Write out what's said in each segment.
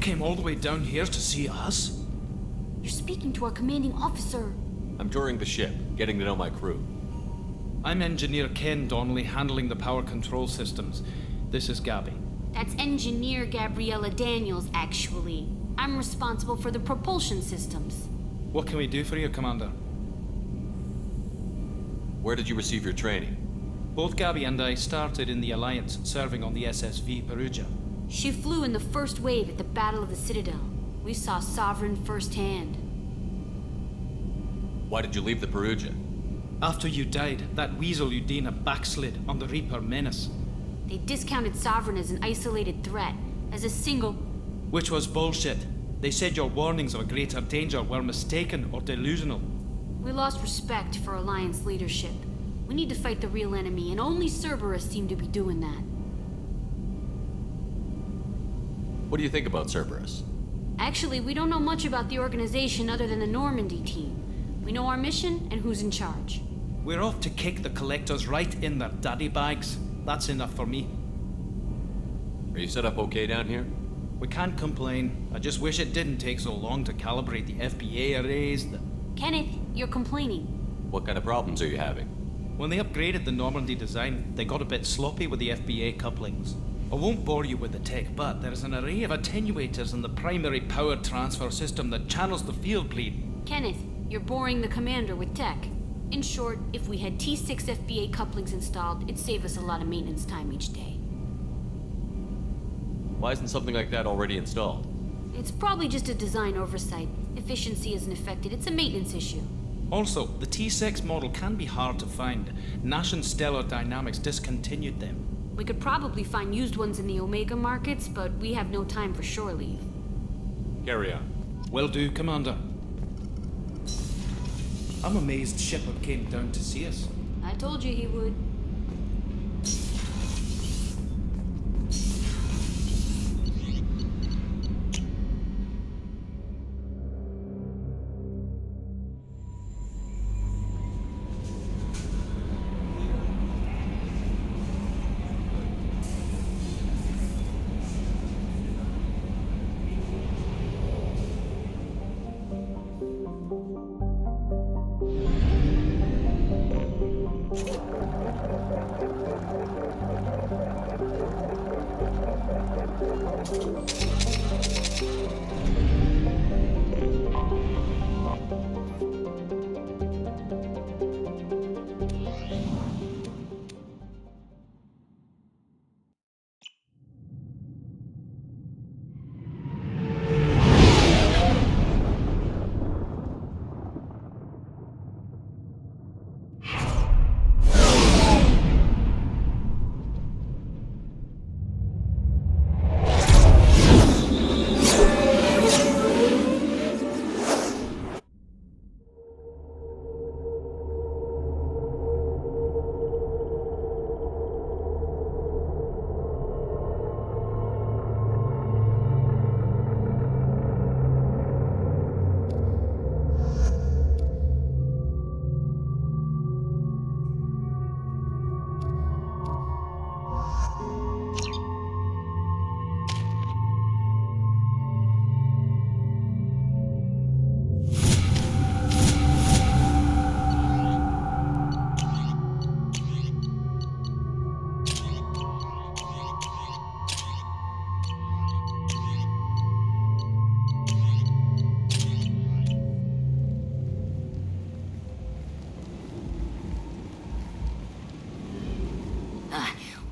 came all the way down here to see us? You're speaking to our commanding officer. I'm touring the ship, getting to know my crew. I'm Engineer Ken Donnelly, handling the power control systems. This is Gabby. That's Engineer Gabriella Daniels, actually. I'm responsible for the propulsion systems. What can we do for you, Commander? Where did you receive your training? Both Gabby and I started in the Alliance, serving on the SSV Perugia. She flew in the first wave at the Battle of the Citadel. We saw Sovereign firsthand. Why did you leave the Perugia? After you died, that weasel Udina backslid on the Reaper Menace. They discounted Sovereign as an isolated threat, as a single... Which was bullshit. They said your warnings of a greater danger were mistaken or delusional. We lost respect for Alliance leadership. We need to fight the real enemy, and only Cerberus seem to be doing that. What do you think about Cerberus? Actually, we don't know much about the organization other than the Normandy team. We know our mission and who's in charge. We're off to kick the Collectors right in their daddy bags. That's enough for me. Are you set up okay down here? We can't complain. I just wish it didn't take so long to calibrate the FBA arrays. Kenneth, you're complaining. What kind of problems are you having? When they upgraded the Normandy design, they got a bit sloppy with the FBA couplings. I won't bore you with the tech, but there's an array of attenuators in the primary power transfer system that channels the field bleed. Kenneth, you're boring the commander with tech. In short, if we had T6 FBA couplings installed, it'd save us a lot of maintenance time each day. Why isn't something like that already installed? It's probably just a design oversight. Efficiency isn't affected. It's a maintenance issue. Also, the T6 model can be hard to find. Nash and Stellar Dynamics discontinued them. We could probably find used ones in the Omega markets, but we have no time for shore leave. Carry on. Will do, Commander. I'm amazed Shepard came down to see us. I told you he would.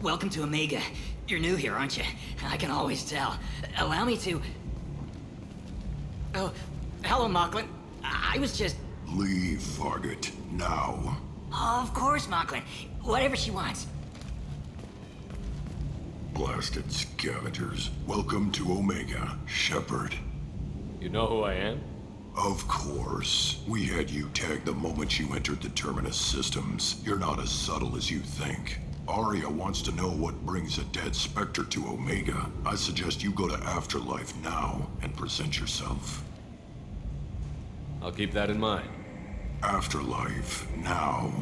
Welcome to Omega. You're new here, aren't you? I can always tell. Allow me to... Oh, hello, Mocklin. I was just... Leave, Varget, now. Oh, of course, Mocklin. Whatever she wants. Blasted scavengers. Welcome to Omega, Shepard. You know who I am? Of course. We had you tagged the moment you entered the Terminus systems. You're not as subtle as you think. Arya wants to know what brings a dead Spectre to Omega. I suggest you go to Afterlife now and present yourself. I'll keep that in mind. Afterlife now.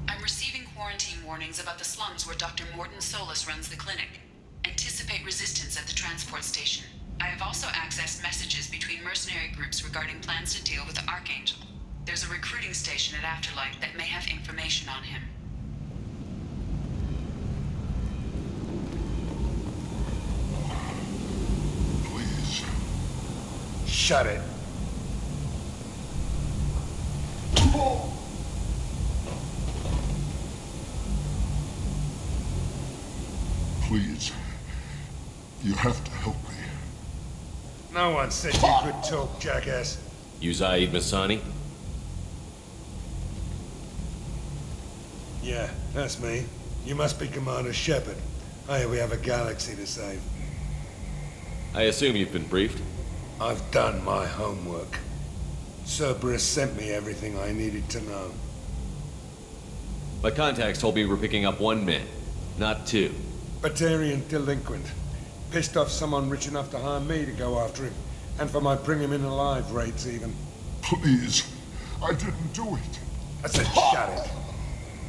I'm receiving quarantine warnings about the slums where Dr. Mordin Solus runs the clinic. Anticipate dissipate resistance at the transport station. I have also accessed messages between mercenary groups regarding plans to deal with the Archangel. There's a recruiting station at Afterlight that may have information on him. Please. Shut it. Please. You have to help me. No one said you could talk, jackass. You Zaid Masani? Yeah, that's me. You must be Commander Shepard. I hear we have a galaxy to save. I assume you've been briefed? I've done my homework. Cerberus sent me everything I needed to know. My contacts told me we're picking up 1 man, not 2. Batarian delinquent. Pissed off someone rich enough to hire me to go after him. And for my bring him in alive raids even. Please. I didn't do it. I said shut it.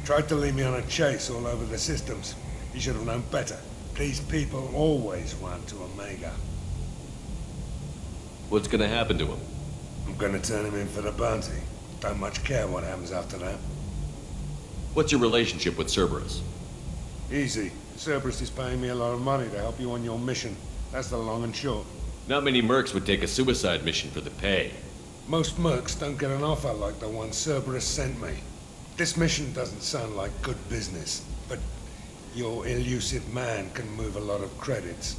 Tried to lead me on a chase all over the systems. He should have known better. These people always run to Omega. What's gonna happen to him? I'm gonna turn him in for the bounty. Don't much care what happens after that. What's your relationship with Cerberus? Easy. Cerberus is paying me a lot of money to help you on your mission. That's the long and short. Not many mercs would take a suicide mission for the pay. Most mercs don't get an offer like the one Cerberus sent me. This mission doesn't sound like good business, but your elusive man can move a lot of credits.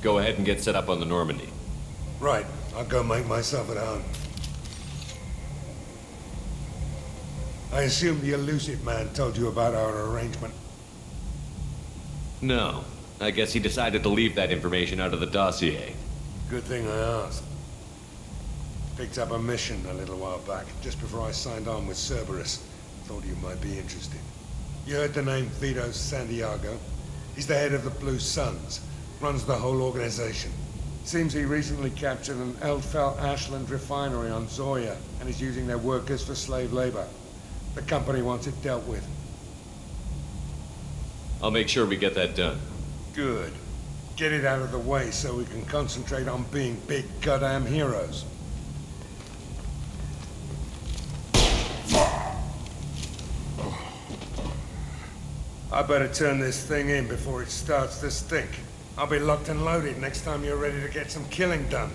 Go ahead and get set up on the Normandy. Right, I'll go make myself at home. I assume the elusive man told you about our arrangement. No. I guess he decided to leave that information out of the dossier. Good thing I asked. Picked up a mission a little while back, just before I signed on with Cerberus. Thought you might be interested. You heard the name Vito Santiago? He's the head of the Blue Suns. Runs the whole organization. Seems he recently captured an Eldfell Ashland refinery on Zoya and is using their workers for slave labor. The company wants it dealt with. I'll make sure we get that done. Good. Get it out of the way so we can concentrate on being big goddamn heroes. I better turn this thing in before it starts to stink. I'll be locked and loaded next time you're ready to get some killing done.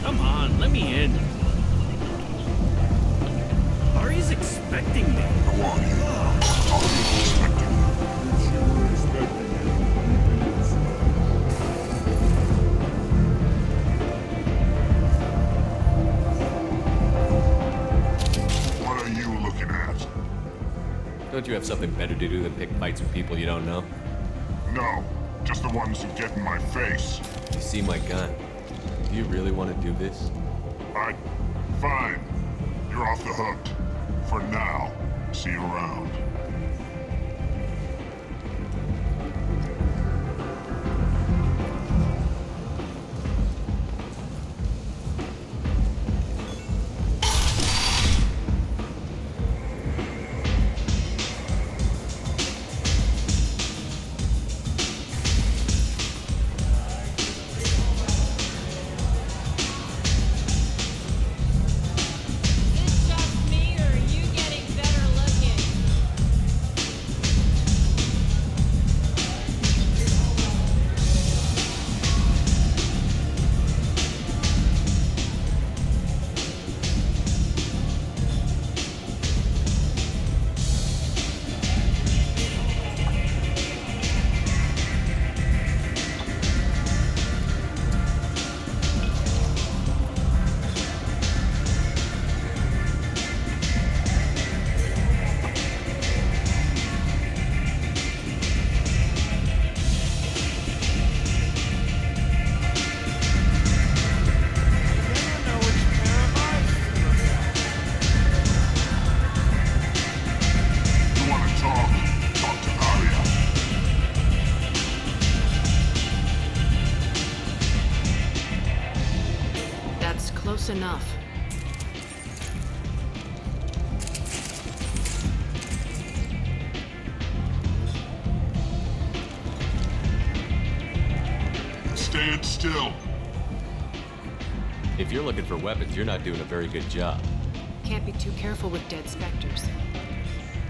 Come on, let me in. Ari's expecting me. Go on, you. I'll be expecting you. What are you looking at? Don't you have something better to do than pick fights with people you don't know? No, just the ones who get in my face. You see my gun. Do you really want to do this? Fine. You're off the hook. For now. See you around. Close enough. Stand still. If you're looking for weapons, you're not doing a very good job. Can't be too careful with dead specters.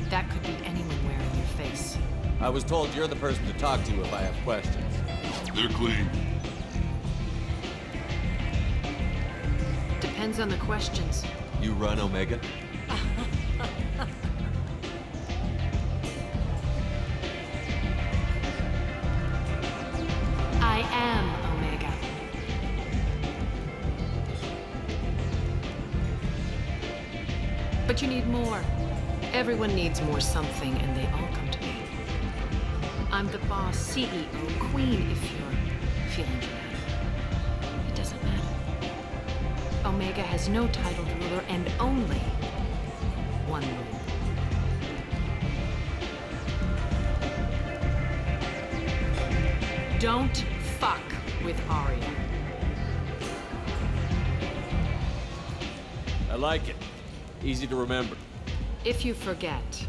That could be anyone wearing your face. I was told you're the person to talk to if I have questions. They're clean. Depends on the questions. You run Omega? I am Omega. But you need more. Everyone needs more something, and they all come to me. I'm the boss, CEO, queen, if you're feeling dramatic. It doesn't matter. Omega has no titled ruler and only one rule. Don't fuck with Arya. I like it. Easy to remember. If you forget,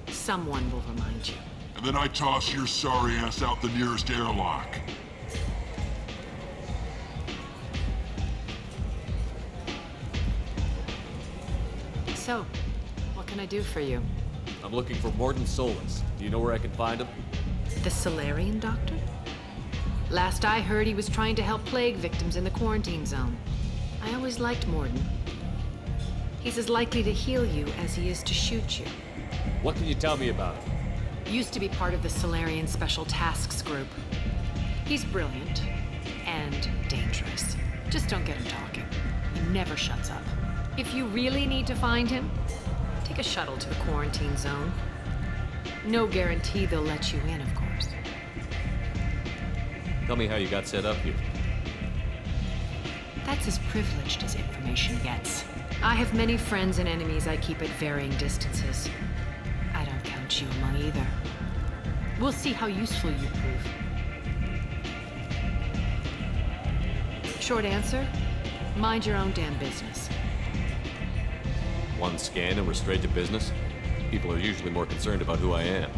someone will remind you. And then I toss your sorry ass out the nearest airlock. So, what can I do for you? I'm looking for Mordin Solus. Do you know where I can find him? The Solarian doctor? Last I heard, he was trying to help plague victims in the quarantine zone. I always liked Mordin. He's as likely to heal you as he is to shoot you. What can you tell me about him? Used to be part of the Solarian Special Tasks Group. He's brilliant and dangerous. Just don't get him talking. He never shuts up. If you really need to find him, take a shuttle to the quarantine zone. No guarantee they'll let you in, of course. Tell me how you got set up here. That's as privileged as information gets. I have many friends and enemies I keep at varying distances. I don't count you among either. We'll see how useful you prove. Short answer, mind your own damn business. One scan and we're straight to business? People are usually more concerned about who I am.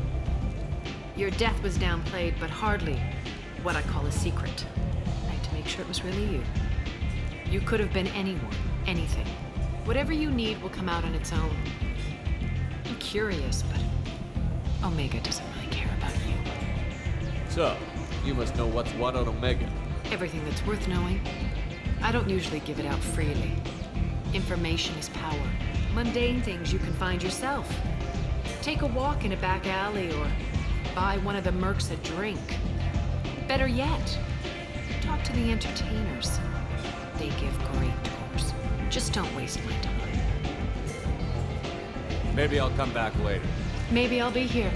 Your death was downplayed, but hardly what I call a secret. I had to make sure it was really you. You could have been anyone, anything. Whatever you need will come out on its own. I'm curious, but Omega doesn't really care about you. So, you must know what's what on Omega. Everything that's worth knowing. I don't usually give it out freely. Information is power. Mundane things you can find yourself. Take a walk in a back alley or buy one of the mercs a drink. Better yet, talk to the entertainers. They give great tours. Just don't waste my time. Maybe I'll come back later. Maybe I'll be here.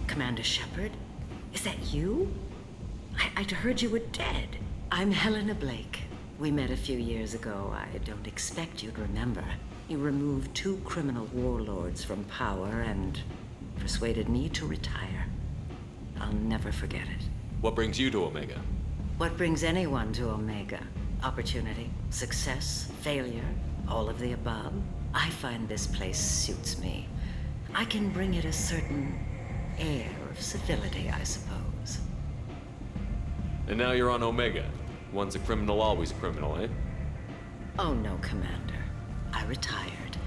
Commander Shepard? Is that you? I'd heard you were dead. I'm Helena Blake. We met a few years ago. I don't expect you'd remember. You removed 2 criminal warlords from power and persuaded me to retire. I'll never forget it. What brings you to Omega? What brings anyone to Omega? Opportunity, success, failure, all of the above. I find this place suits me. I can bring it a certain air of civility, I suppose. And now you're on Omega. Once a criminal, always a criminal, eh? Oh no, Commander. I retired.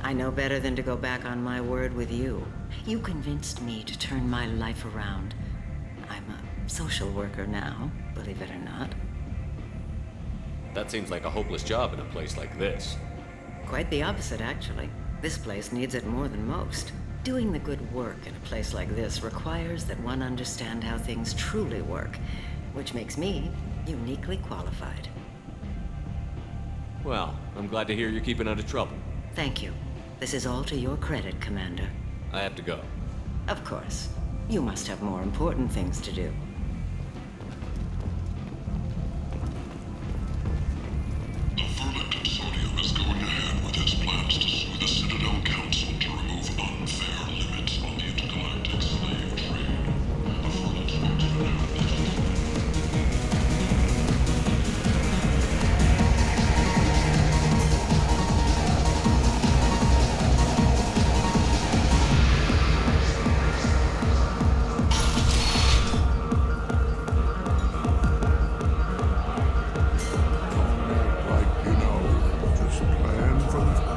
I know better than to go back on my word with you. You convinced me to turn my life around. I'm a social worker now, believe it or not. That seems like a hopeless job in a place like this. Quite the opposite, actually. This place needs it more than most. Doing the good work in a place like this requires that one understand how things truly work, which makes me Uniquely qualified. Well, I'm glad to hear you're keeping out of trouble. Thank you. This is all to your credit, Commander. I have to go. Of course. You must have more important things to do. The Vermin Consortium is going ahead with its plans to sue the Citadel Council to remove unfair limits on the intergalactic slave trade. The Vermin spokesman just plan for the...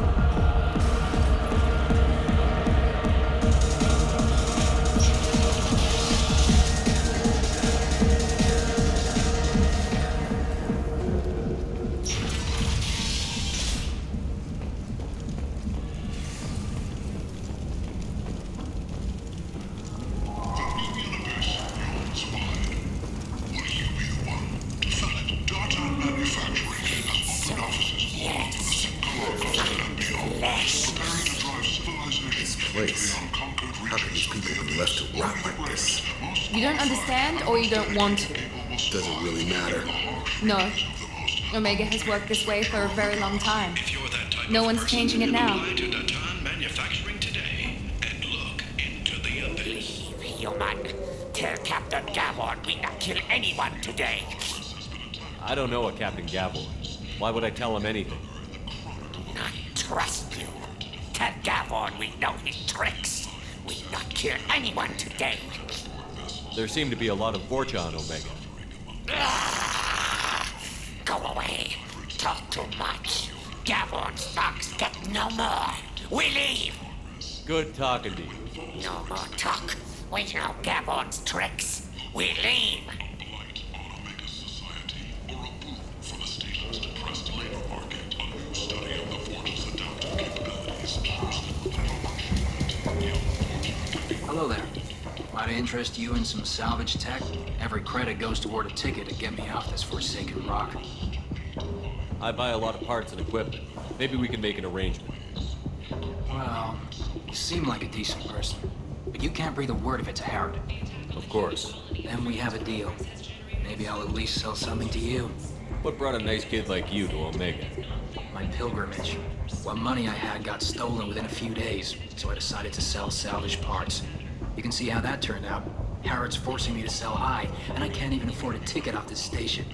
Place. How can these people be left to rot like this? You don't understand, or you don't want to? Does it really matter? No. Omega has worked this way for a very long time. No one's changing it now. Manufacturing today and look into the abyss. Human, tell Captain Gavon we not kill anyone today. I don't know a Captain Gavor. Why would I tell him anything? Not trust you. Tell Gavon we know his tricks. We not kill anyone today. There seem to be a lot of Vorcha on Omega. Go away. Talk too much. Gavon's thugs get no more. We leave. Good talking to you. No more talk. We know Gavon's tricks. We leave. Hello there. Might I interest you in some salvage tech? Every credit goes toward a ticket to get me off this forsaken rock. I buy a lot of parts and equipment. Maybe we can make an arrangement. Well, you seem like a decent person, but you can't breathe a word of it to Harrod. Of course. Then we have a deal. Maybe I'll at least sell something to you. What brought a nice kid like you to Omega? My pilgrimage. What money I had got stolen within a few days, so I decided to sell salvage parts. You can see how that turned out. Harrod's forcing me to sell high, and I can't even afford a ticket off this station.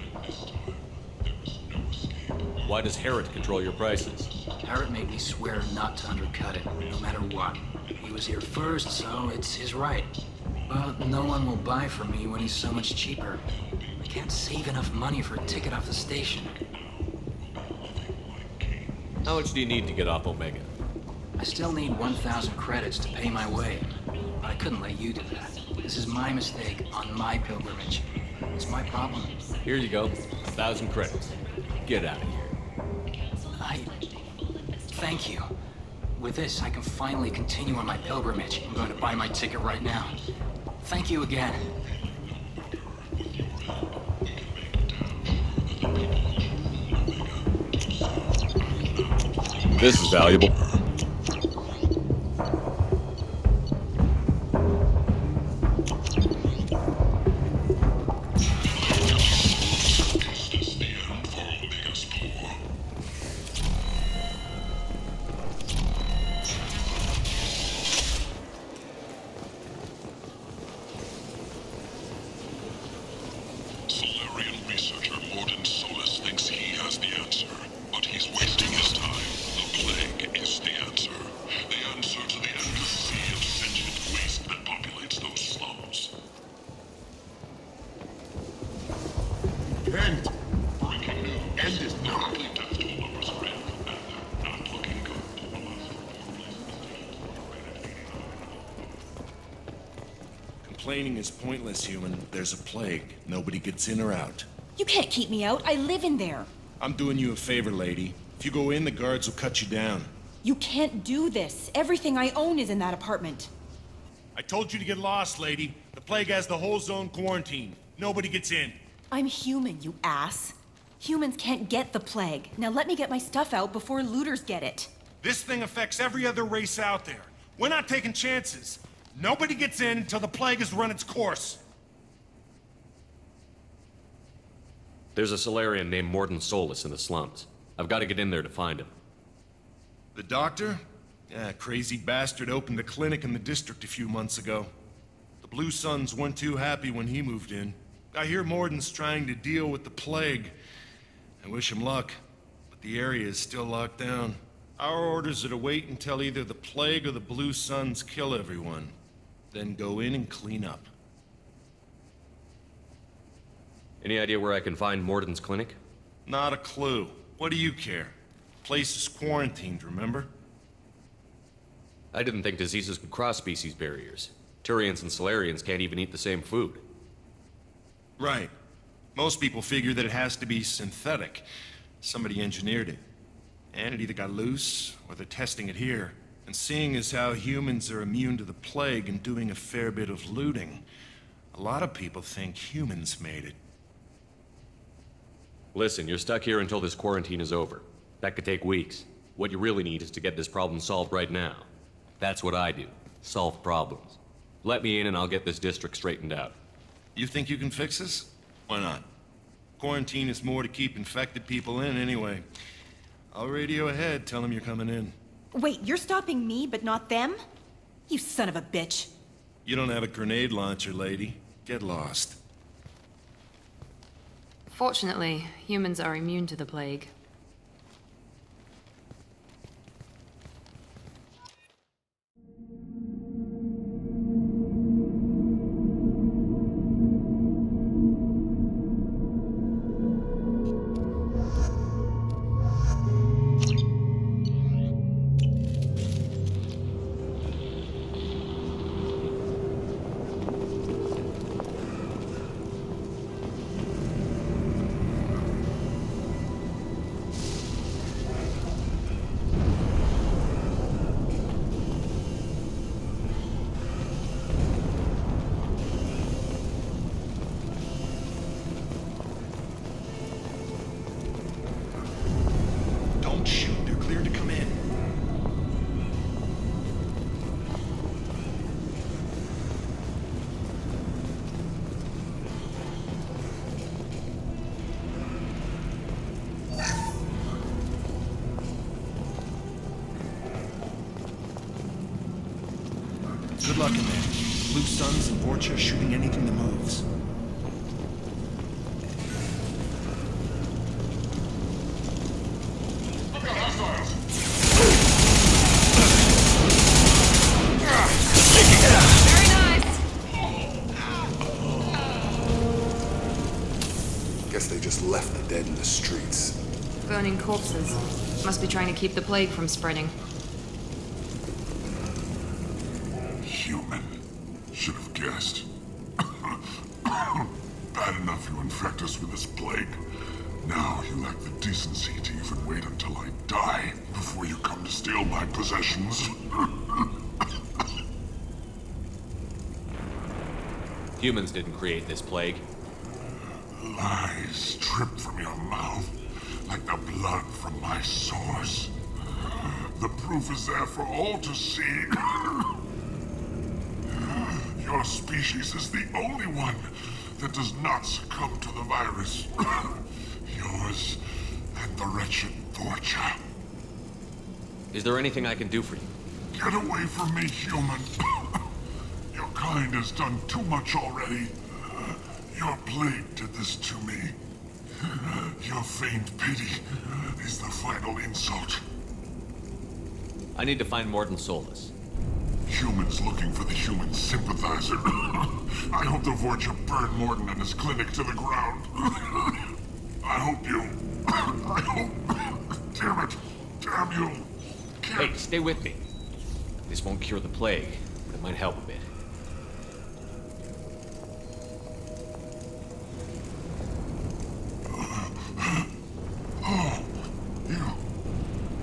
Why does Harrod control your prices? Harrod made me swear not to undercut it, no matter what. He was here first, so it's his right. But no one will buy from me when he's so much cheaper. I can't save enough money for a ticket off the station. How much do you need to get off Omega? I still need 1,000 credits to pay my way. But I couldn't let you do that. This is my mistake on my pilgrimage. It's my problem. Here you go. 1,000 credits. Get out of here. Thank you. With this, I can finally continue on my pilgrimage. I'm going to buy my ticket right now. Thank you again. This is valuable. Solarian researcher Mordin thinks he has the answer, but he's wasting his time. The plague is the answer. The answer to the endless sea of sentient waste that populates those slums. Repent! Breaking news. End is not. Death toll numbers are in, and they're not looking good. Complaining is pointless, human. There's a plague. Nobody gets in or out. You can't keep me out. I live in there. I'm doing you a favor, lady. If you go in, the guards will cut you down. You can't do this. Everything I own is in that apartment. I told you to get lost, lady. The plague has the whole zone quarantined. Nobody gets in. I'm human, you ass. Humans can't get the plague. Now let me get my stuff out before looters get it. This thing affects every other race out there. We're not taking chances. Nobody gets in until the plague has run its course. There's a Solarian named Mordin Solus in the slums. I've got to get in there to find him. The doctor? Yeah, crazy bastard opened a clinic in the district a few months ago. The Blue Suns weren't too happy when he moved in. I hear Mordin's trying to deal with the plague. I wish him luck, but the area is still locked down. Our orders are to wait until either the plague or the Blue Suns kill everyone. Then go in and clean up. Any idea where I can find Mordin's clinic? Not a clue. What do you care? Place is quarantined, remember? I didn't think diseases could cross species barriers. Turians and Solarians can't even eat the same food. Right. Most people figure that it has to be synthetic. Somebody engineered it. And it either got loose, or they're testing it here. And seeing as how humans are immune to the plague and doing a fair bit of looting, a lot of people think humans made it. Listen, you're stuck here until this quarantine is over. That could take weeks. What you really need is to get this problem solved right now. That's what I do. Solve problems. Let me in and I'll get this district straightened out. You think you can fix this? Why not? Quarantine is more to keep infected people in anyway. I'll radio ahead, tell them you're coming in. Wait, you're stopping me, but not them? You son of a bitch. You don't have a grenade launcher, lady. Get lost. Fortunately, humans are immune to the plague. Good luck in there. Blue Suns and Vorcha shooting anything that moves. Very nice! Guess they just left the dead in the streets. Burning corpses. Must be trying to keep the plague from spreading. Human. Should have guessed. Bad enough you infect us with this plague. Now you lack the decency to even wait until I die before you come to steal my possessions. Humans didn't create this plague. Lies drip from your mouth like the blood from my sores. The proof is there for all to see. Your species is the only one that does not succumb to the virus. Yours and the wretched Vorcha. Is there anything I can do for you? Get away from me, human. Your kind has done too much already. Your plague did this to me. Your feigned pity is the final insult. I need to find Mordin Solus. Humans looking for the human sympathizer. I hope the Vorcha burned Mordin and his clinic to the ground. I hope damn it. Damn you. Hey, stay with me. This won't cure the plague, but it might help a bit. Oh,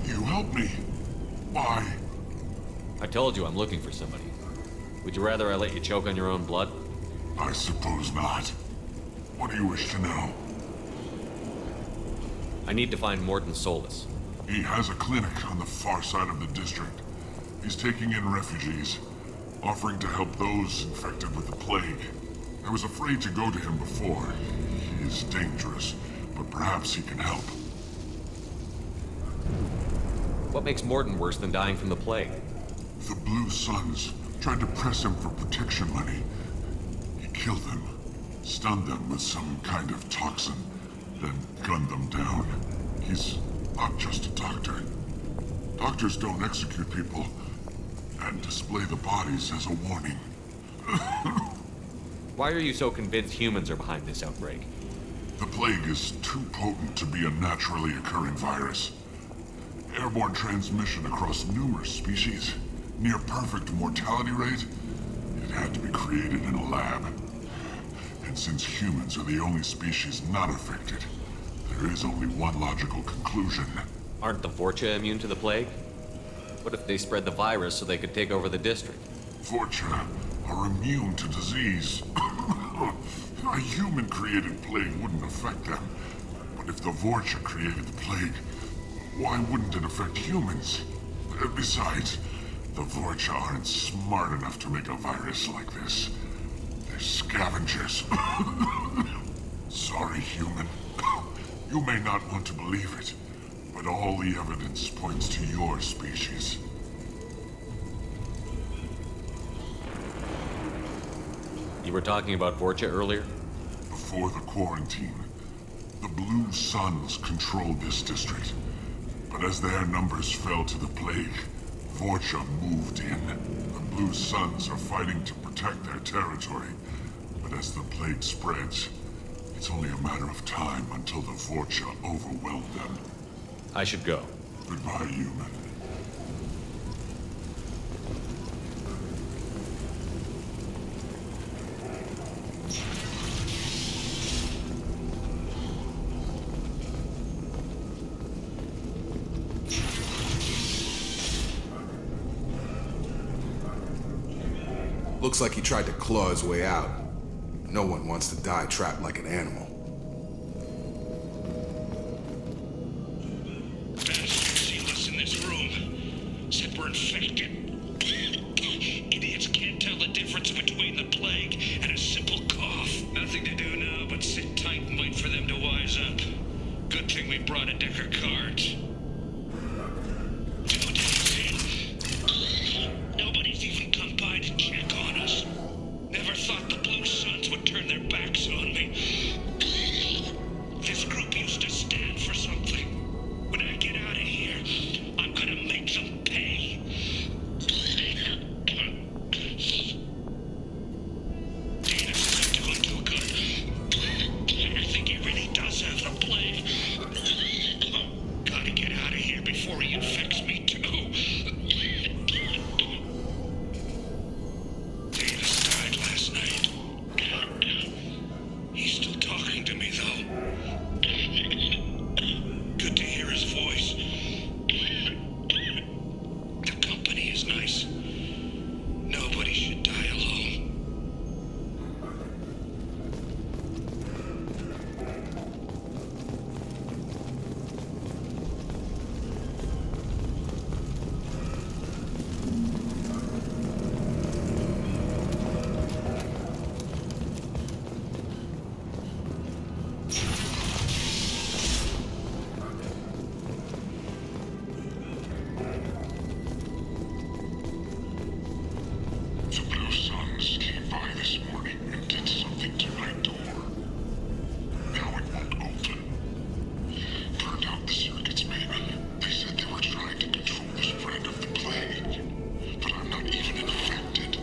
you helped me. Why? I told you I'm looking for somebody. Would you rather I let you choke on your own blood? I suppose not. What do you wish to know? I need to find Mordin Solus. He has a clinic on the far side of the district. He's taking in refugees, offering to help those infected with the plague. I was afraid to go to him before. He is dangerous, but perhaps he can help. What makes Mordin worse than dying from the plague? The Blue Suns tried to press him for protection money. He killed them, stunned them with some kind of toxin, then gunned them down. He's not just a doctor. Doctors don't execute people and display the bodies as a warning. Why are you so convinced humans are behind this outbreak? The plague is too potent to be a naturally occurring virus. Airborne transmission across numerous species, near perfect mortality rate. It had to be created in a lab. And since humans are the only species not affected, there is only one logical conclusion. Aren't the Vorcha immune to the plague? What if they spread the virus so they could take over the district? Vorcha are immune to disease. A human-created plague wouldn't affect them. But if the Vorcha created the plague, why wouldn't it affect humans? Besides, the Vorcha aren't smart enough to make a virus like this. They're scavengers. Sorry, human. You may not want to believe it, but all the evidence points to your species. You were talking about Vorcha earlier? Before the quarantine, the Blue Suns controlled this district. But as their numbers fell to the plague, Vorcha moved in. The Blue Suns are fighting to protect their territory. But as the plague spreads, it's only a matter of time until the Vorcha overwhelm them. I should go. Goodbye, human. Looks like he tried to claw his way out. No one wants to die trapped like an animal. Bastards sealed us in this room. Said we're infected. Idiots can't tell the difference between the plague and a simple cough. Nothing to do now but sit tight and wait for them to wise up. Good thing we brought a deck of cards. 2 days in. Nobody's even come by to check on us. Never thought the Blue Suns would turn their backs on me. This group used to stand for something. When I get out of here, I'm gonna make them pay. Davis isn't doing too good. I think he really does have the plague. Gotta get out of here before he infects me too. Davis died last night. He's still talking to me, though. Good to hear his voice. The company is nice. Nobody should die alone. The Blue Suns came by this morning and did something to my door. Now it won't open. Burned out the circuits, maybe. They said they were trying to control the spread of the plague. But I'm not even infected.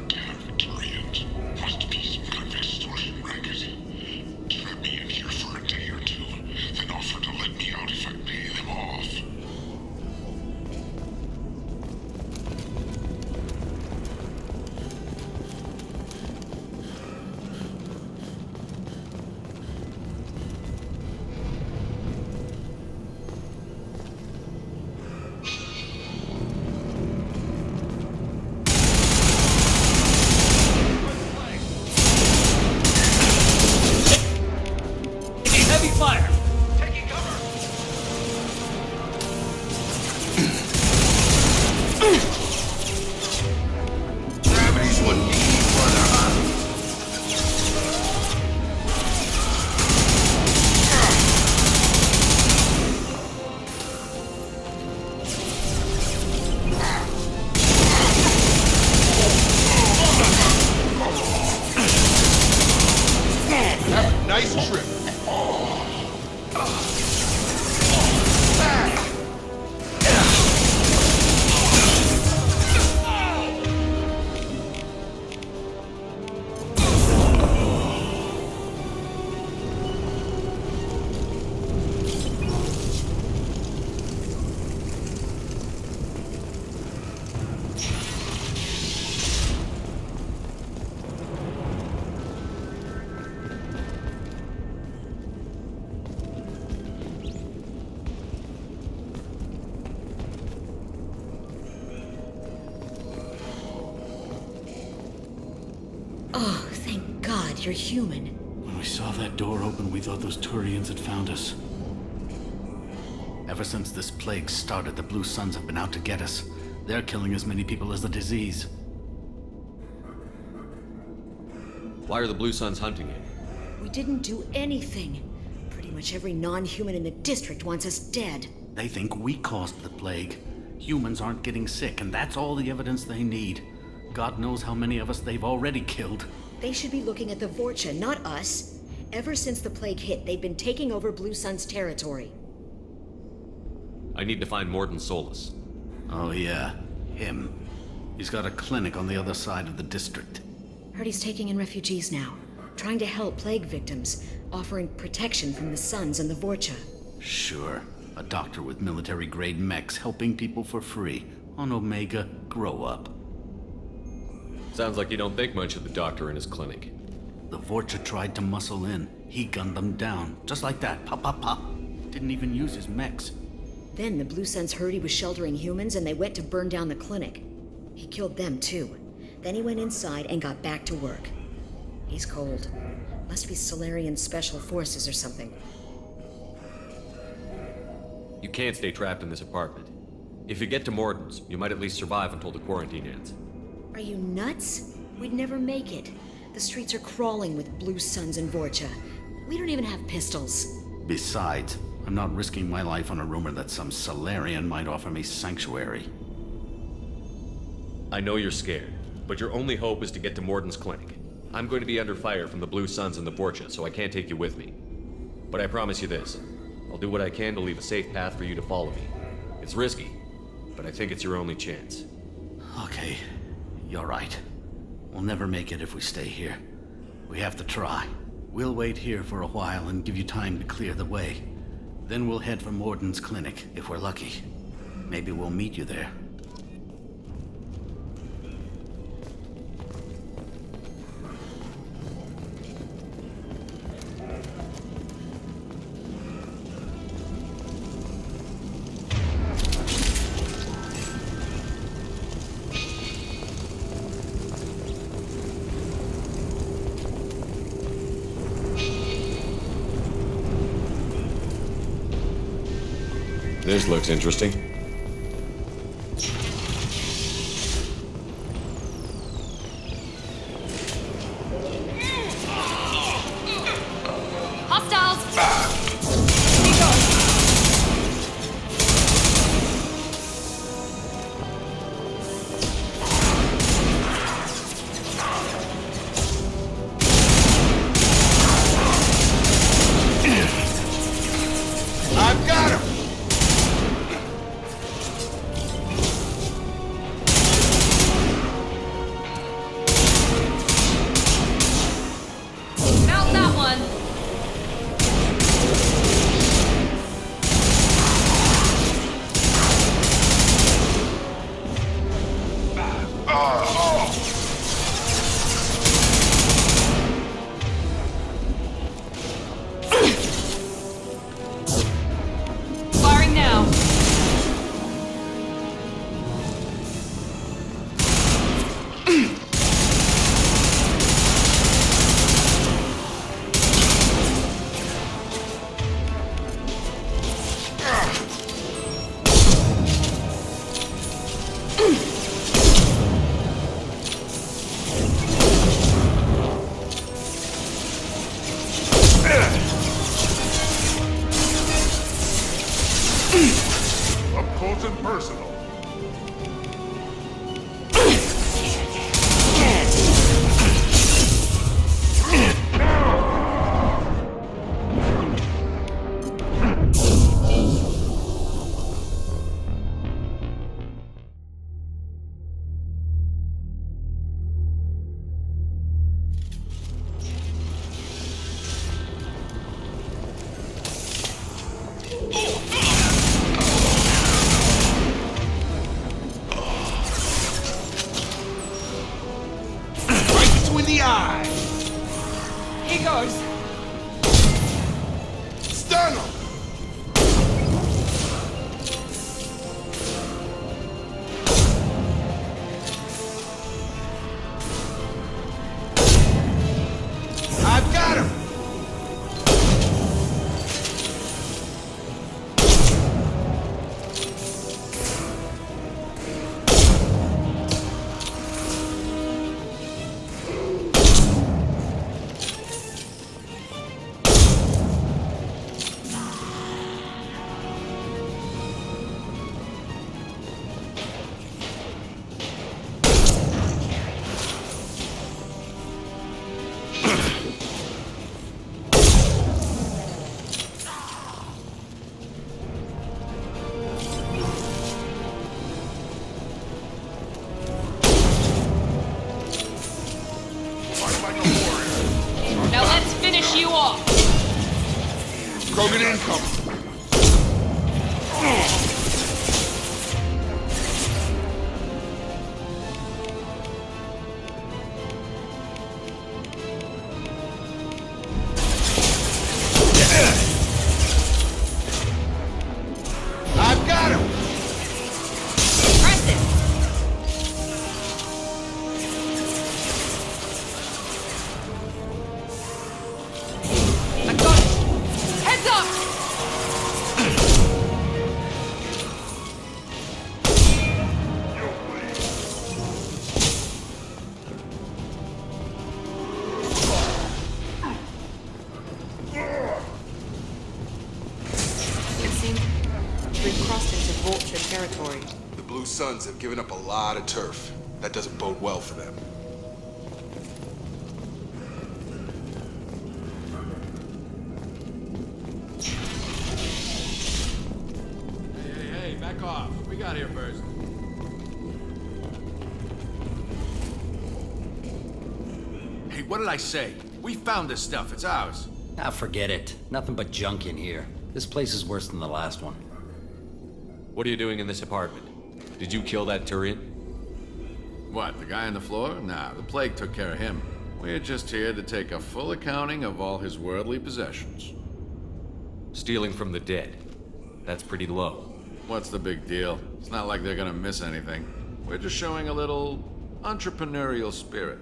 Damn Turians. Must be some kind of extortion racket. Trap me in here for a day or two, then offer to let me out if I pay them off. Oh, thank God you're human. When we saw that door open, we thought those Turians had found us. Ever since this plague started, the Blue Suns have been out to get us. They're killing as many people as the disease. Why are the Blue Suns hunting you? We didn't do anything. Pretty much every non-human in the district wants us dead. They think we caused the plague. Humans aren't getting sick, and that's all the evidence they need. God knows how many of us they've already killed. They should be looking at the Vorcha, not us. Ever since the plague hit, they've been taking over Blue Sun's territory. I need to find Mordin Solus. Oh yeah, him. He's got a clinic on the other side of the district. Heard he's taking in refugees now, trying to help plague victims, offering protection from the Suns and the Vorcha. Sure. A doctor with military-grade mechs helping people for free. On Omega, grow up. Sounds like you don't think much of the doctor in his clinic. The Vorcha tried to muscle in. He gunned them down, just like that. Pop, pop, pop. Didn't even use his mechs. Then the Blue Suns heard he was sheltering humans and they went to burn down the clinic. He killed them too. Then he went inside and got back to work. He's cold. Must be Solarian Special Forces or something. You can't stay trapped in this apartment. If you get to Mordin's, you might at least survive until the quarantine ends. Are you nuts? We'd never make it. The streets are crawling with Blue Suns and Vorcha. We don't even have pistols. Besides, I'm not risking my life on a rumor that some Solarian might offer me sanctuary. I know you're scared, but your only hope is to get to Mordin's clinic. I'm going to be under fire from the Blue Suns and the Vorcha, so I can't take you with me. But I promise you this. I'll do what I can to leave a safe path for you to follow me. It's risky, but I think it's your only chance. Okay, you're right. We'll never make it if we stay here. We have to try. We'll wait here for a while and give you time to clear the way. Then we'll head for Mordin's clinic, if we're lucky. Maybe we'll meet you there. This looks interesting. Hostiles! I've got him! Mount that one! Firing now. Up close and personal. Right between the eyes! He goes. Stun him! Krogan incoming! I've got him! Preston! I got it! Heads up! It seems we've crossed into Vulture territory. The Blue Suns have given up a lot of turf. That doesn't bode well for them. Hey, back off. We got here first. Hey, what did I say? We found this stuff. It's ours. Ah, forget it. Nothing but junk in here. This place is worse than the last one. What are you doing in this apartment? Did you kill that Turian? What, the guy on the floor? Nah, the plague took care of him. We're just here to take a full accounting of all his worldly possessions. Stealing from the dead. That's pretty low. What's the big deal? It's not like they're gonna miss anything. We're just showing a little entrepreneurial spirit.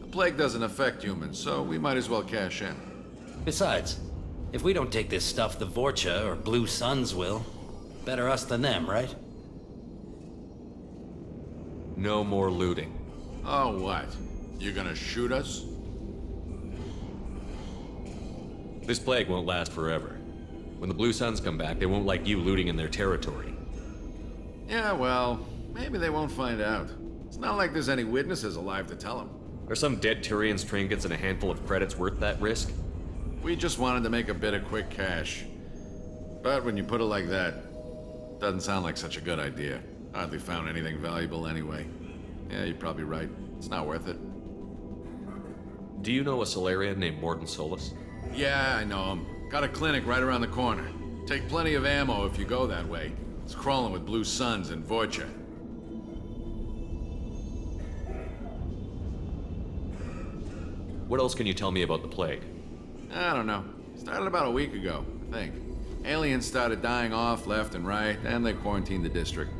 The plague doesn't affect humans, so we might as well cash in. Besides, if we don't take this stuff, the Vorcha or Blue Suns will. Better us than them, right? No more looting. Oh, what? You gonna shoot us? This plague won't last forever. When the Blue Suns come back, they won't like you looting in their territory. Yeah, well, maybe they won't find out. It's not like there's any witnesses alive to tell them. Are some dead Turians' trinkets and a handful of credits worth that risk? We just wanted to make a bit of quick cash. But when you put it like that, doesn't sound like such a good idea. Hardly found anything valuable anyway. Yeah, you're probably right. It's not worth it. Do you know a Solarian named Mordin Solus? Yeah, I know him. Got a clinic right around the corner. Take plenty of ammo if you go that way. It's crawling with Blue Suns and Vorcha. What else can you tell me about the plague? I don't know. Started about a week ago, I think. Aliens started dying off left and right, and they quarantined the district.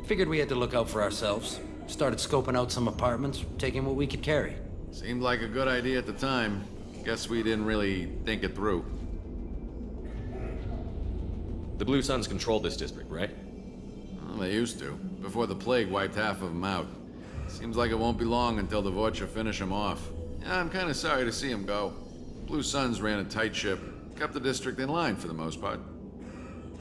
Figured we had to look out for ourselves. Started scoping out some apartments, taking what we could carry. Seemed like a good idea at the time. Guess we didn't really think it through. The Blue Suns control this district, right? Well, they used to, before the plague wiped half of them out. Seems like it won't be long until the Vorcha finish them off. Yeah, I'm kinda sorry to see them go. Blue Suns ran a tight ship, kept the district in line for the most part.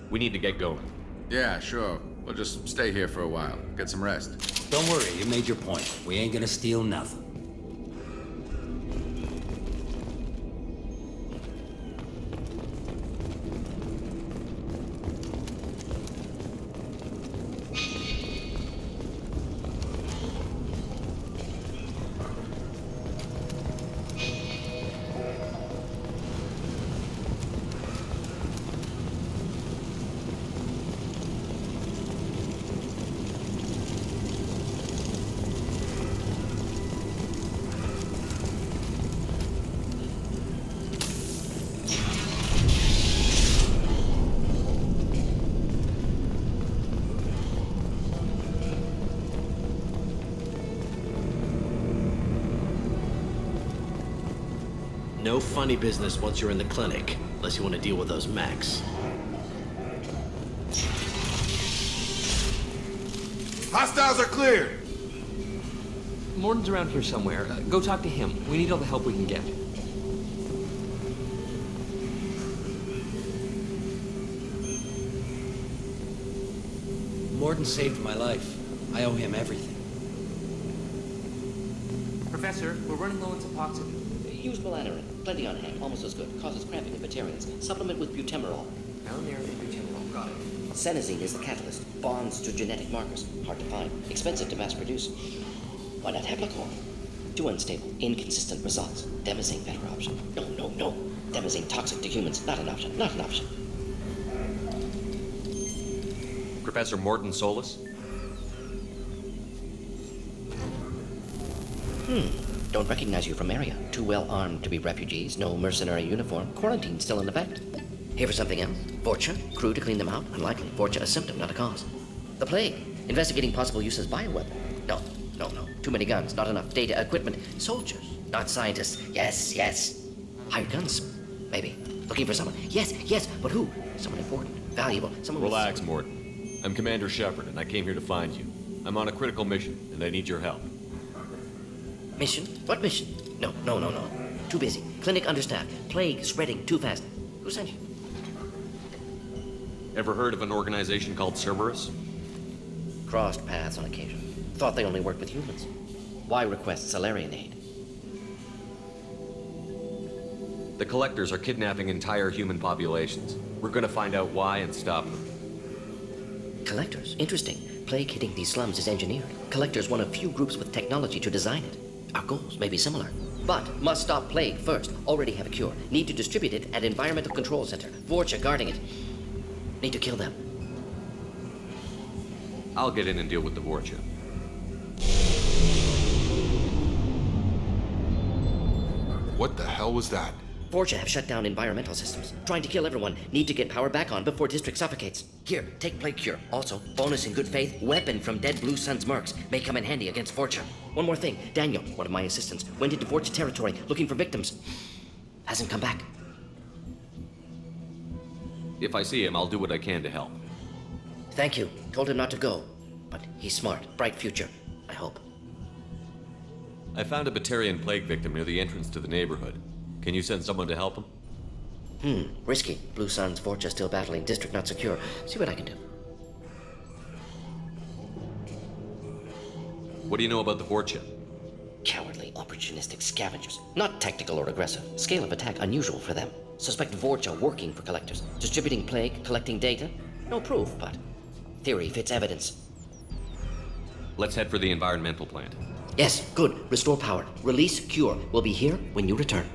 We need to get going. Yeah, sure. We'll just stay here for a while, get some rest. Don't worry, you made your point. We ain't gonna steal nothing. No funny business once you're in the clinic, unless you want to deal with those mechs. Hostiles are cleared! Mordin's around here somewhere. Go talk to him. We need all the help we can get. Mordin saved my life. I owe him everything. Professor, we're running low on Suboxone. Use Melanorin. Plenty on hand. Almost as good. Causes cramping in vegetarians. Supplement with butemerol. Melanorin and butemerol. Got it. Senesine is the catalyst. Bonds to genetic markers. Hard to find. Expensive to mass produce. Why not Heplicor? Too unstable, inconsistent results. Demising better option. No. Demising toxic to humans. Not an option. Not an option. Professor Mordin Solus? Don't recognize you from area. Too well armed to be refugees. No mercenary uniform. Quarantine still in effect. Here for something else? Vorcha? Crew to clean them out? Unlikely. Vorcha a symptom, not a cause. The plague. Investigating possible use as bioweapon. No. Too many guns, not enough data, equipment. Soldiers, not scientists. Yes. Hired guns, maybe. Looking for someone. Yes, but who? Someone important, valuable, someone with... Relax, Mordin. I'm Commander Shepard, and I came here to find you. I'm on a critical mission, and I need your help. Mission? What mission? No. Too busy. Clinic understaffed. Plague spreading too fast. Who sent you? Ever heard of an organization called Cerberus? Crossed paths on occasion. Thought they only worked with humans. Why request Salarian aid? The Collectors are kidnapping entire human populations. We're gonna find out why and stop them. Collectors? Interesting. Plague hitting these slums is engineered. Collectors one of few groups with technology to design it. Our goals may be similar. But must stop plague first. Already have a cure. Need to distribute it at Environmental Control Center. Vorcha guarding it. Need to kill them. I'll get in and deal with the Vorcha. What the hell was that? Vorcha have shut down environmental systems. Trying to kill everyone. Need to get power back on before district suffocates. Here, take plague cure. Also, bonus in good faith, weapon from dead Blue Sun's mercs. May come in handy against Vorcha. One more thing. Daniel, one of my assistants, went into Vorcha territory looking for victims. Hasn't come back. If I see him, I'll do what I can to help. Thank you. Told him not to go. But he's smart. Bright future. I hope. I found a Batarian plague victim near the entrance to the neighborhood. Can you send someone to help him? Risky. Blue Sun's Vorcha still battling. District not secure. See what I can do. What do you know about the Vorcha? Cowardly, opportunistic scavengers. Not tactical or aggressive. Scale of attack unusual for them. Suspect Vorcha working for Collectors. Distributing plague, collecting data. No proof, but theory fits evidence. Let's head for the environmental plant. Yes, good. Restore power. Release cure. We'll be here when you return.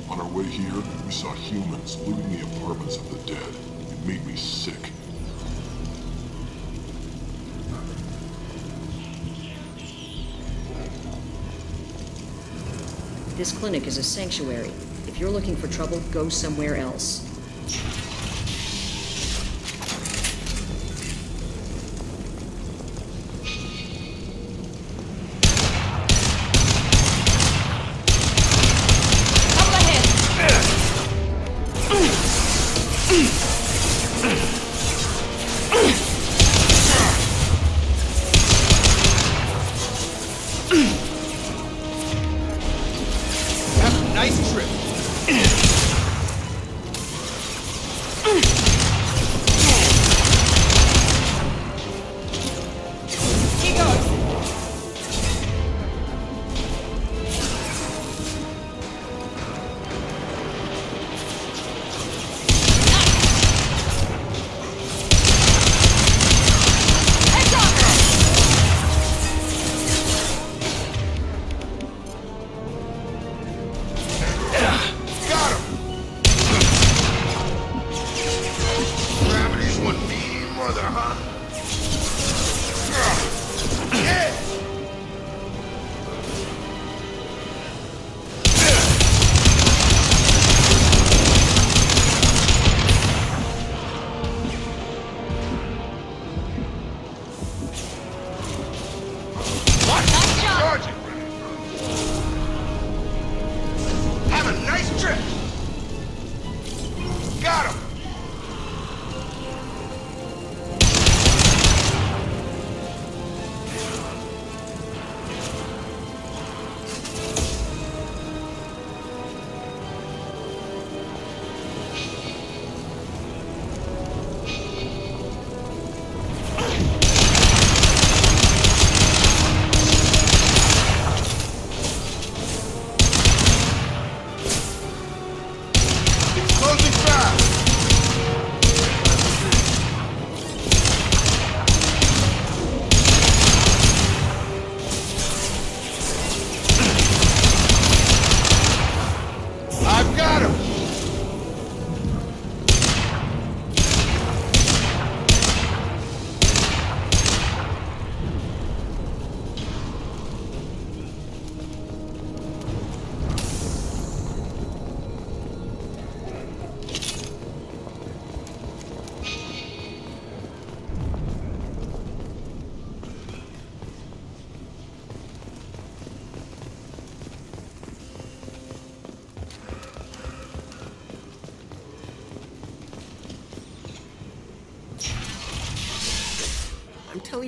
On our way here, we saw humans looting the apartments of the dead. It made me sick. This clinic is a sanctuary. If you're looking for trouble, go somewhere else. Nice trip.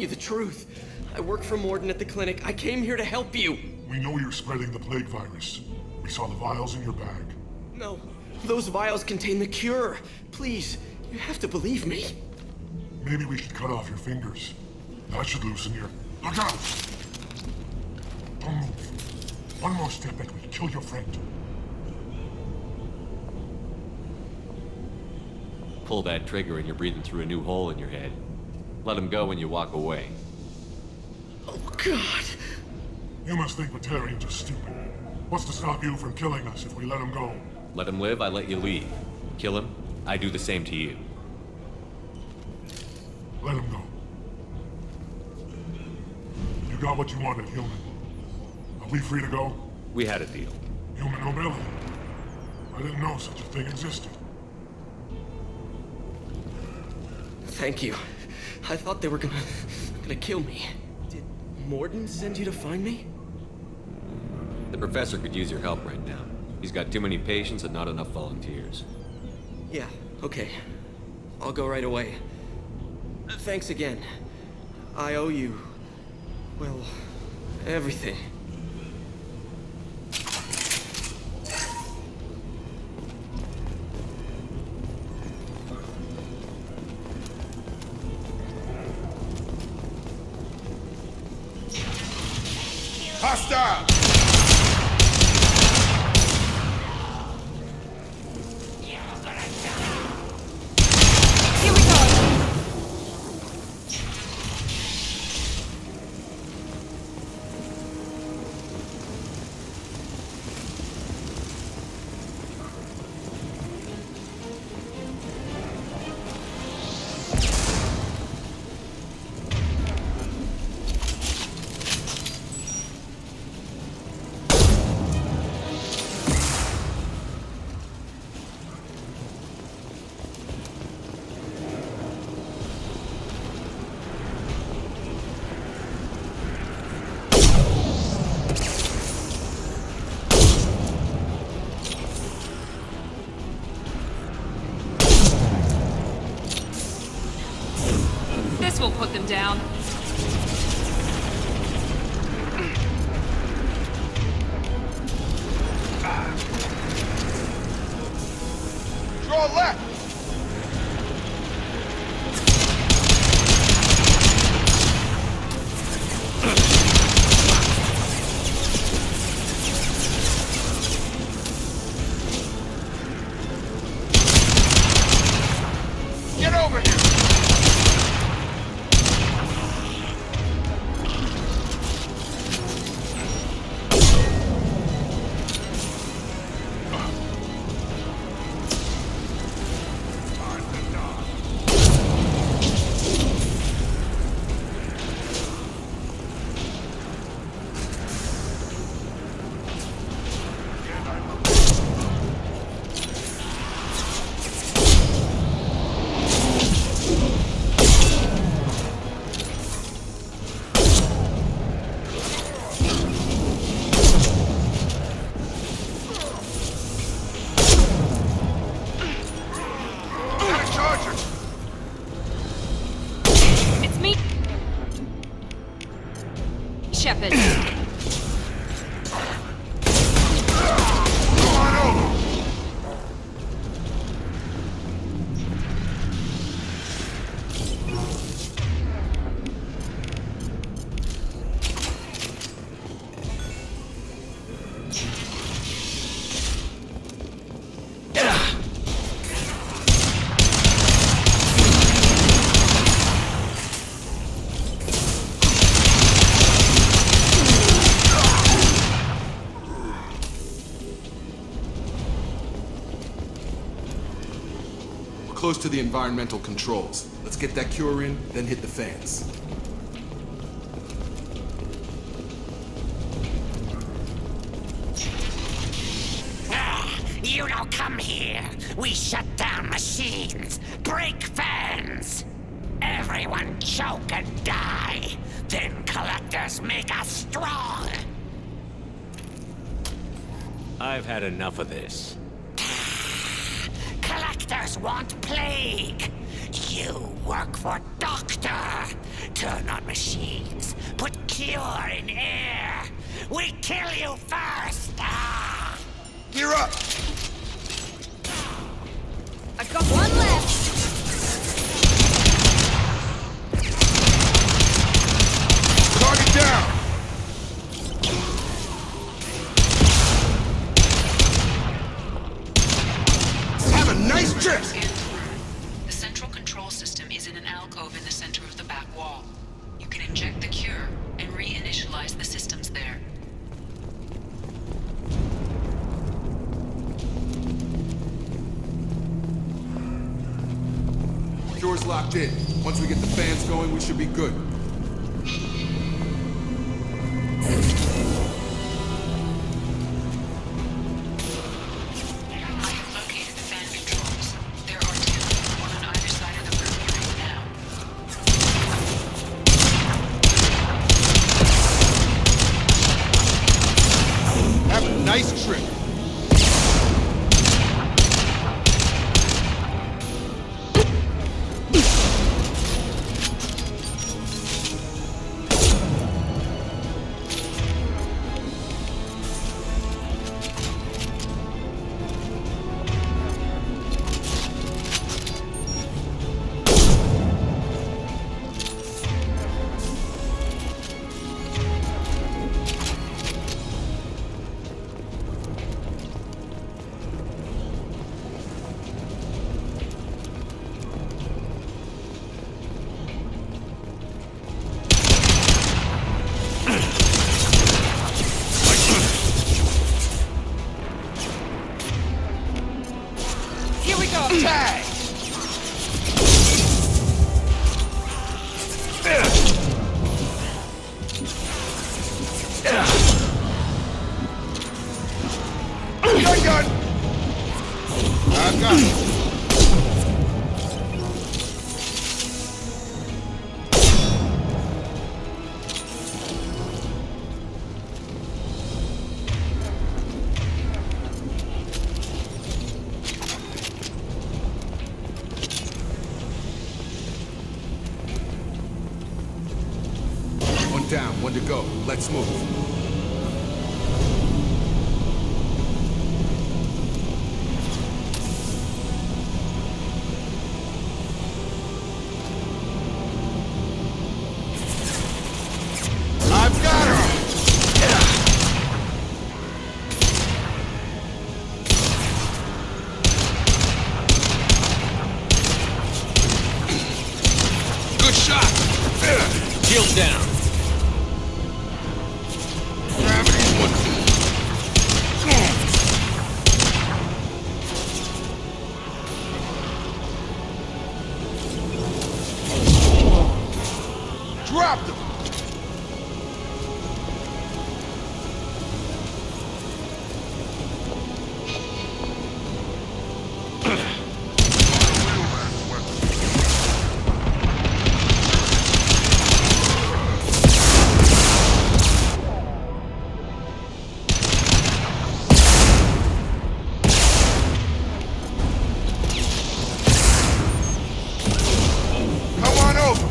you the truth. I work for Mordin at the clinic. I came here to help you. We know you're spreading the plague virus. We saw the vials in your bag. No, those vials contain the cure. Please, you have to believe me. Maybe we should cut off your fingers. That should loosen your... Look out! Don't move. One more step and we'll kill your friend. Pull that trigger and you're breathing through a new hole in your head. Let him go when you walk away. Oh, God. You must think Batarians are stupid. What's to stop you from killing us if we let him go? Let him live, I let you leave. Kill him, I do the same to you. Let him go. You got what you wanted, human. Are we free to go? We had a deal. Human nobility. I didn't know such a thing existed. Thank you. I thought they were gonna kill me. Did Mordin send you to find me? The professor could use your help right now. He's got too many patients and not enough volunteers. Yeah, okay. I'll go right away. Thanks again. I owe you... well, everything. Hostile! Here we go! This will put them down. Draw left! Get over here! It's me, Shepard. Close to the environmental controls. Let's get that cure in, then hit the fans. You don't come here. We shut down machines, break fans. Everyone choke and die. Then collectors make us strong. I've had enough of this. Collectors want plague. You work for Doctor. Turn on machines. Put cure in air. We kill you first. Ah! Gear up! I've got one left. Target down! Have a nice trip! The central control system is in an alcove in the center of the back wall. You can inject the cure and reinitialize the systems there. Cure's locked in. Once we get the fans going, we should be good. Have a nice trip. Here we go. Tag! Gun! I've got it. One down, one to go. Let's move. I've got her! Good shot! Shield down. Gravity's one. Dropped him! Come on over!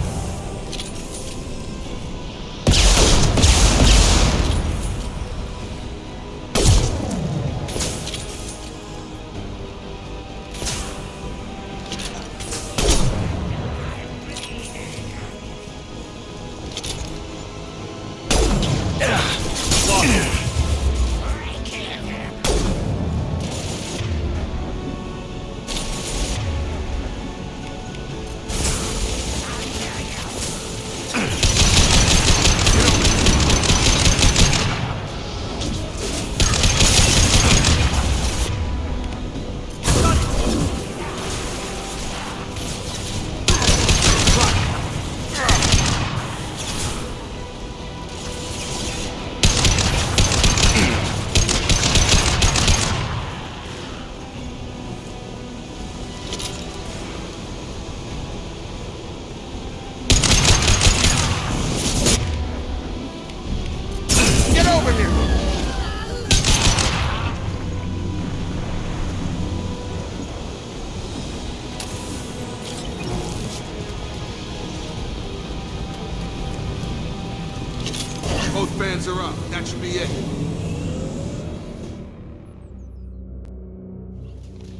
Both fans are up. That should be it.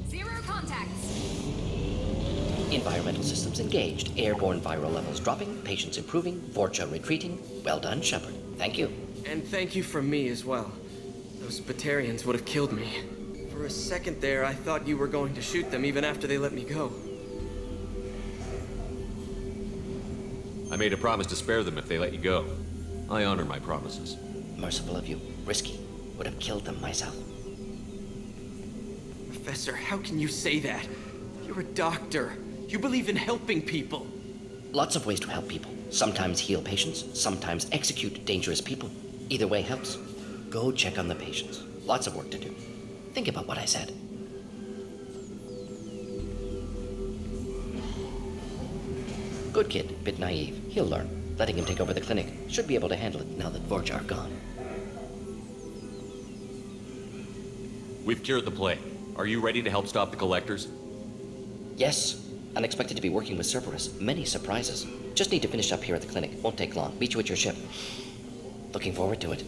Zero contacts. Environmental systems engaged. Airborne viral levels dropping. Patients improving. Vorcha retreating. Well done, Shepard. Thank you. And thank you from me as well. Those Batarians would have killed me. For a second there, I thought you were going to shoot them even after they let me go. I made a promise to spare them if they let you go. I honor my promises. Merciful of you. Risky. Would have killed them myself. Professor, how can you say that? You're a doctor. You believe in helping people. Lots of ways to help people. Sometimes heal patients, sometimes execute dangerous people. Either way helps. Go check on the patients. Lots of work to do. Think about what I said. Good kid, bit naive. He'll learn. Letting him take over the clinic. Should be able to handle it now that Vorcha are gone. We've cured the plague. Are you ready to help stop the collectors? Yes. Unexpected to be working with Cerberus. Many surprises. Just need to finish up here at the clinic. Won't take long. Meet you at your ship. Looking forward to it.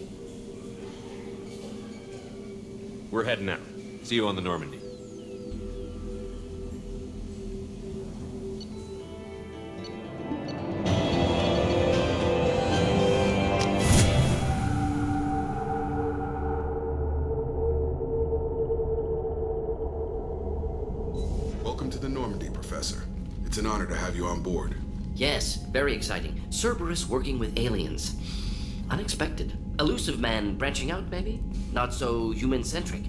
We're heading out. See you on the Normandy. Welcome to the Normandy, Professor. It's an honor to have you on board. Yes, very exciting. Cerberus working with aliens. Unexpected. Elusive man branching out, maybe? Not so human-centric.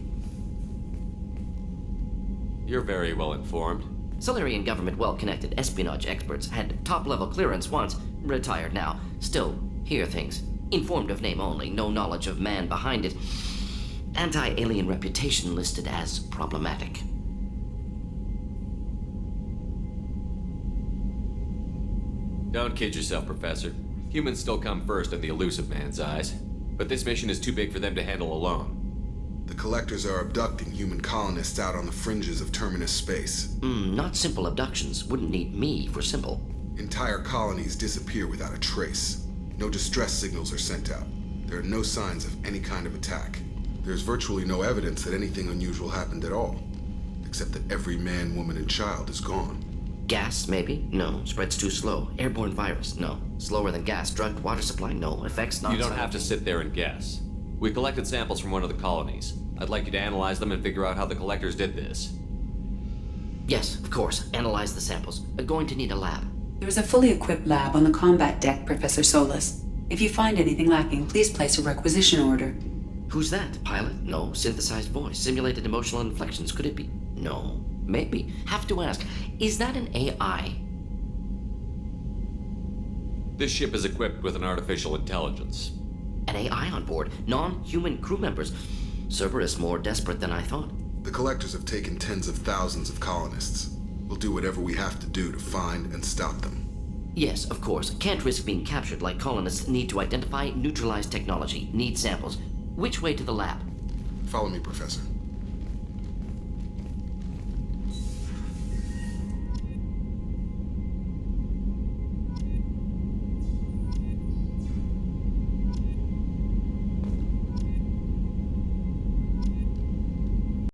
You're very well informed. Solarian government well-connected espionage experts had top-level clearance once, retired now. Still, hear things. Informed of name only, no knowledge of man behind it. Anti-alien reputation listed as problematic. Don't kid yourself, Professor. Humans still come first in the elusive man's eyes. But this mission is too big for them to handle alone. The Collectors are abducting human colonists out on the fringes of Terminus space. Not simple abductions. Wouldn't need me for simple. Entire colonies disappear without a trace. No distress signals are sent out. There are no signs of any kind of attack. There's virtually no evidence that anything unusual happened at all. Except that every man, woman, and child is gone. Gas, maybe? No. Spreads too slow. Airborne virus? No. Slower than gas. Drugged water supply? No. Effects not... You don't have to sit there and guess. We collected samples from one of the colonies. I'd like you to analyze them and figure out how the Collectors did this. Yes, of course. Analyze the samples. Going to need a lab. There's a fully equipped lab on the combat deck, Professor Solis. If you find anything lacking, please place a requisition order. Who's that? Pilot? No. Synthesized voice. Simulated emotional inflections. Could it be? No. Maybe. Have to ask. Is that an AI? This ship is equipped with an artificial intelligence. An AI on board? Non-human crew members? Cerberus more desperate than I thought. The Collectors have taken tens of thousands of colonists. We'll do whatever we have to do to find and stop them. Yes, of course. Can't risk being captured like colonists need to identify, neutralize technology, need samples. Which way to the lab? Follow me, Professor.